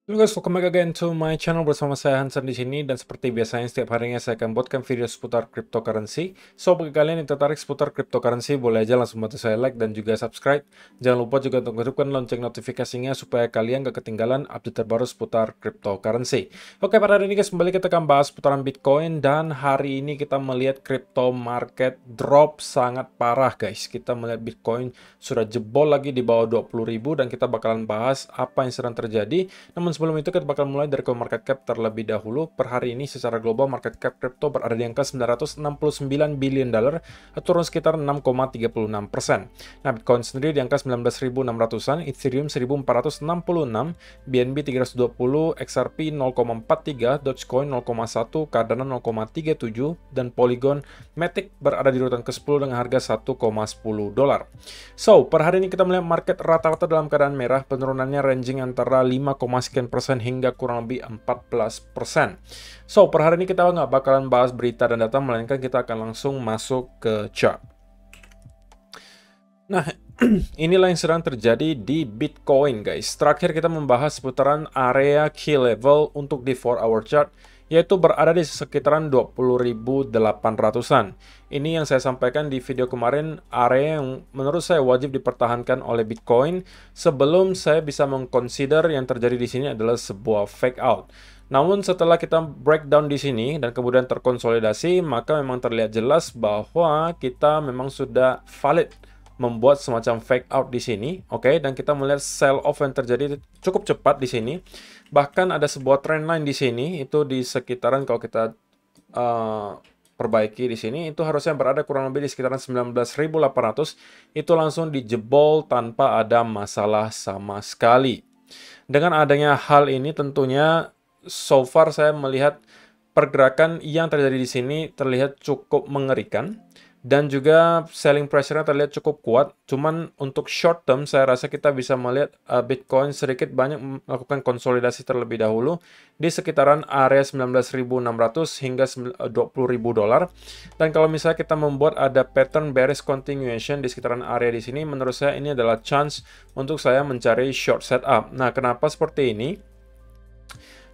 Halo guys, welcome back again to my channel bersama saya Hansen di sini, dan seperti biasanya setiap harinya saya akan buatkan video seputar cryptocurrency. So bagi kalian yang tertarik seputar cryptocurrency, boleh aja langsung bantu saya like dan juga subscribe. Jangan lupa juga untuk hidupkan lonceng notifikasinya supaya kalian gak ketinggalan update terbaru seputar cryptocurrency. Oke, pada hari ini guys, kembali kita akan bahas seputaran Bitcoin, dan hari ini kita melihat crypto market drop sangat parah guys. Kita melihat Bitcoin sudah jebol lagi di bawah 20.000, dan kita bakalan bahas apa yang sedang terjadi. Namun sebelum itu kita bakal mulai dari market cap terlebih dahulu. Per hari ini secara global market cap crypto berada di angka 969 billion dollar, turun sekitar 6,36%. Nah, Bitcoin sendiri di angka 19.600-an, Ethereum 1.466, BNB 320, XRP 0,43, Dogecoin 0,1, Cardano 0,37, dan Polygon Matic berada di urutan ke-10 dengan harga 1,10 dolar. So, per hari ini kita melihat market rata-rata dalam keadaan merah, penurunannya ranging antara 5, sekian persen hingga kurang lebih 14%. So, per hari ini kita nggak bakalan bahas berita dan data, melainkan kita akan langsung masuk ke chart. Nah, inilah yang sedang terjadi di Bitcoin, guys. Terakhir kita membahas seputaran area key level untuk di 4-hour chart, yaitu berada di sekitaran 20.800-an. Ini yang saya sampaikan di video kemarin, area yang menurut saya wajib dipertahankan oleh Bitcoin sebelum saya bisa mengconsider yang terjadi di sini adalah sebuah fake out. Namun setelah kita breakdown di sini dan kemudian terkonsolidasi, maka memang terlihat jelas bahwa kita memang sudah valid membuat semacam fake out di sini, oke, dan kita melihat sell off yang terjadi cukup cepat di sini. Bahkan ada sebuah trend line di sini, itu di sekitaran kalau kita perbaiki di sini, itu harusnya berada kurang lebih di sekitaran 19.800, itu langsung dijebol tanpa ada masalah sama sekali. Dengan adanya hal ini tentunya so far saya melihat pergerakan yang terjadi di sini terlihat cukup mengerikan. Dan juga selling pressure-nya terlihat cukup kuat. Cuman untuk short term, saya rasa kita bisa melihat Bitcoin sedikit banyak melakukan konsolidasi terlebih dahulu di sekitaran area 19.600 hingga 20.000 dolar. Dan kalau misalnya kita membuat ada pattern bearish continuation di sekitaran area di sini, menurut saya ini adalah chance untuk saya mencari short setup. Nah, kenapa seperti ini?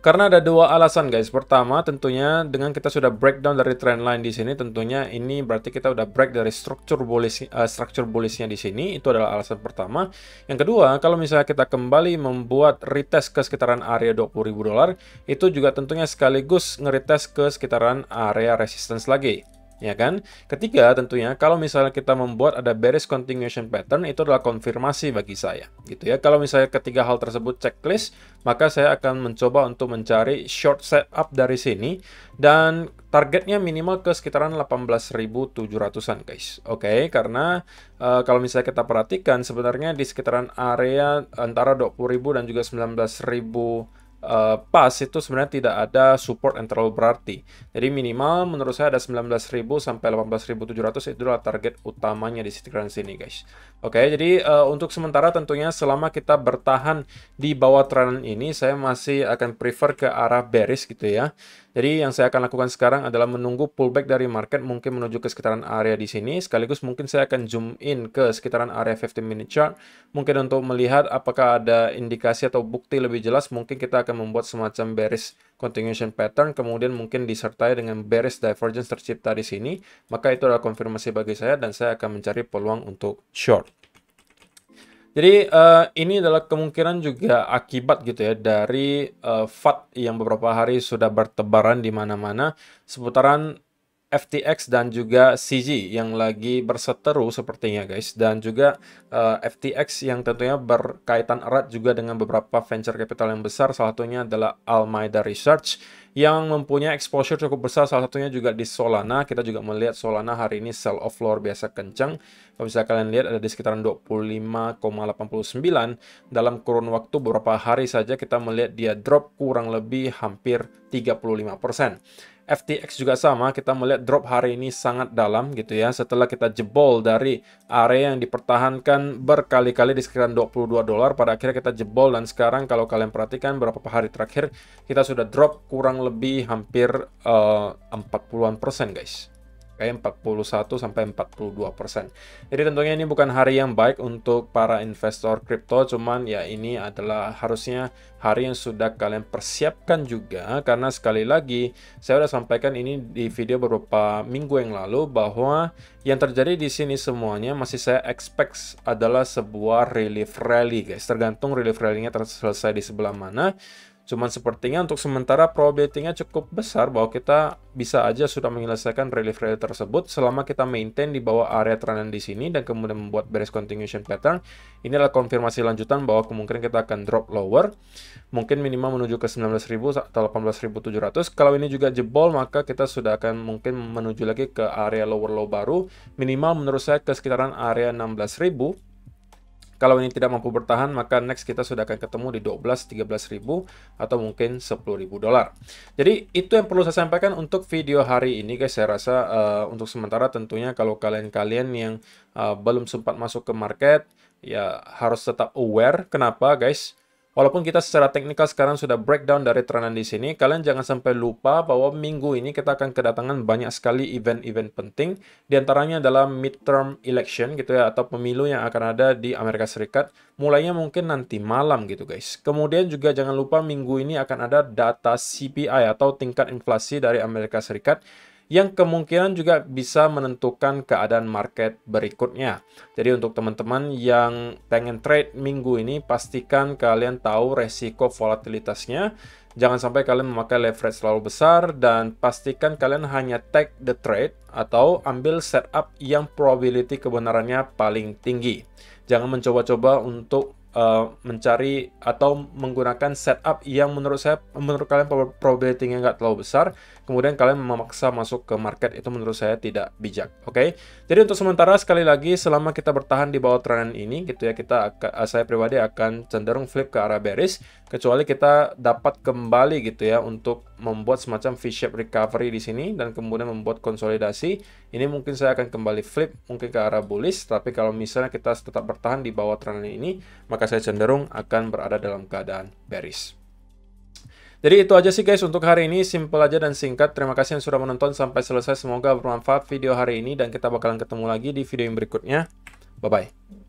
Karena ada dua alasan guys. Pertama, tentunya dengan kita sudah breakdown dari trend line di sini, tentunya ini berarti kita udah break dari struktur bullishnya di sini. Itu adalah alasan pertama. Yang kedua, kalau misalnya kita kembali membuat retest ke sekitaran area 20.000 dolar, itu juga tentunya sekaligus ngeretest ke sekitaran area resistance lagi. Ya kan? Ketiga, tentunya kalau misalnya kita membuat ada bearish continuation pattern, itu adalah konfirmasi bagi saya, gitu ya. Kalau misalnya ketiga hal tersebut checklist, maka saya akan mencoba untuk mencari short setup dari sini, dan targetnya minimal ke sekitaran 18.700-an guys. Oke, karena kalau misalnya kita perhatikan sebenarnya di sekitaran area antara 20.000 dan juga 19.000 pas itu sebenarnya tidak ada support yang terlalu berarti. Jadi minimal menurut saya ada 19.000 sampai 18.700, itu adalah target utamanya di sekitaran sini guys. Oke, jadi untuk sementara tentunya selama kita bertahan di bawah trend ini, saya masih akan prefer ke arah bearish gitu ya. Jadi yang saya akan lakukan sekarang adalah menunggu pullback dari market mungkin menuju ke sekitaran area di sini. Sekaligus mungkin saya akan zoom in ke sekitaran area 15 minute chart. Mungkin untuk melihat apakah ada indikasi atau bukti lebih jelas. Mungkin kita akan membuat semacam bearish continuation pattern. Kemudian mungkin disertai dengan bearish divergence tercipta di sini. Maka itu adalah konfirmasi bagi saya dan saya akan mencari peluang untuk short. Jadi ini adalah kemungkinan juga akibat gitu ya dari FUD yang beberapa hari sudah bertebaran di mana-mana seputaran FTX dan juga CZ yang lagi berseteru sepertinya guys, dan juga FTX yang tentunya berkaitan erat juga dengan beberapa venture capital yang besar, salah satunya adalah Alameda Research yang mempunyai exposure cukup besar, salah satunya juga di Solana. Kita juga melihat Solana hari ini sell off luar biasa kencang. Kalau bisa kalian lihat ada di sekitaran 25,89 dalam kurun waktu beberapa hari saja kita melihat dia drop kurang lebih hampir 35%. FTX juga sama, kita melihat drop hari ini sangat dalam gitu ya. Setelah kita jebol dari area yang dipertahankan berkali-kali di sekitaran 22 dolar, pada akhirnya kita jebol, dan sekarang kalau kalian perhatikan beberapa hari terakhir kita sudah drop kurang lebih hampir 40-an persen guys. kayak 41 sampai 42%. Jadi tentunya ini bukan hari yang baik untuk para investor kripto, cuman ya ini adalah harusnya hari yang sudah kalian persiapkan juga, karena sekali lagi saya udah sampaikan ini di video beberapa minggu yang lalu bahwa yang terjadi di sini semuanya masih saya expect adalah sebuah relief rally guys, tergantung relief rally-nya selesai di sebelah mana. Cuman sepertinya untuk sementara probability-nya cukup besar bahwa kita bisa aja sudah menyelesaikan relief rally tersebut selama kita maintain di bawah area trend di sini dan kemudian membuat bearish continuation pattern. Ini adalah konfirmasi lanjutan bahwa kemungkinan kita akan drop lower, mungkin minimal menuju ke 19.000 atau 18.700. Kalau ini juga jebol, maka kita sudah akan mungkin menuju lagi ke area lower low baru, minimal menurut saya ke sekitaran area 16.000. Kalau ini tidak mampu bertahan, maka next kita sudah akan ketemu di 12-13 ribu atau mungkin 10.000 dolar. Jadi itu yang perlu saya sampaikan untuk video hari ini guys. Saya rasa untuk sementara tentunya kalau kalian-kalian yang belum sempat masuk ke market, ya harus tetap aware. Kenapa guys? Walaupun kita secara teknikal sekarang sudah breakdown dari trendan di sini, kalian jangan sampai lupa bahwa minggu ini kita akan kedatangan banyak sekali event-event penting. Di antaranya adalah midterm election gitu ya, atau pemilu yang akan ada di Amerika Serikat. Mulainya mungkin nanti malam gitu guys. Kemudian juga jangan lupa minggu ini akan ada data CPI atau tingkat inflasi dari Amerika Serikat, yang kemungkinan juga bisa menentukan keadaan market berikutnya. Jadi untuk teman-teman yang pengen trade minggu ini, pastikan kalian tahu resiko volatilitasnya. Jangan sampai kalian memakai leverage terlalu besar, dan pastikan kalian hanya take the trade atau ambil setup yang probability kebenarannya paling tinggi. Jangan mencoba-coba untuk mencari atau menggunakan setup yang menurut kalian probability-nya nggak terlalu besar, kemudian kalian memaksa masuk ke market. Itu menurut saya tidak bijak. Oke? Jadi untuk sementara sekali lagi, selama kita bertahan di bawah tren ini gitu ya, saya pribadi akan cenderung flip ke arah bearish, kecuali kita dapat kembali gitu ya untuk membuat semacam V-shape recovery di sini dan kemudian membuat konsolidasi. Ini mungkin saya akan kembali flip mungkin ke arah bullish, tapi kalau misalnya kita tetap bertahan di bawah tren ini, maka saya cenderung akan berada dalam keadaan bearish. Jadi itu aja sih guys untuk hari ini, simple aja dan singkat. Terima kasih yang sudah menonton sampai selesai, semoga bermanfaat video hari ini dan kita bakalan ketemu lagi di video yang berikutnya. Bye-bye.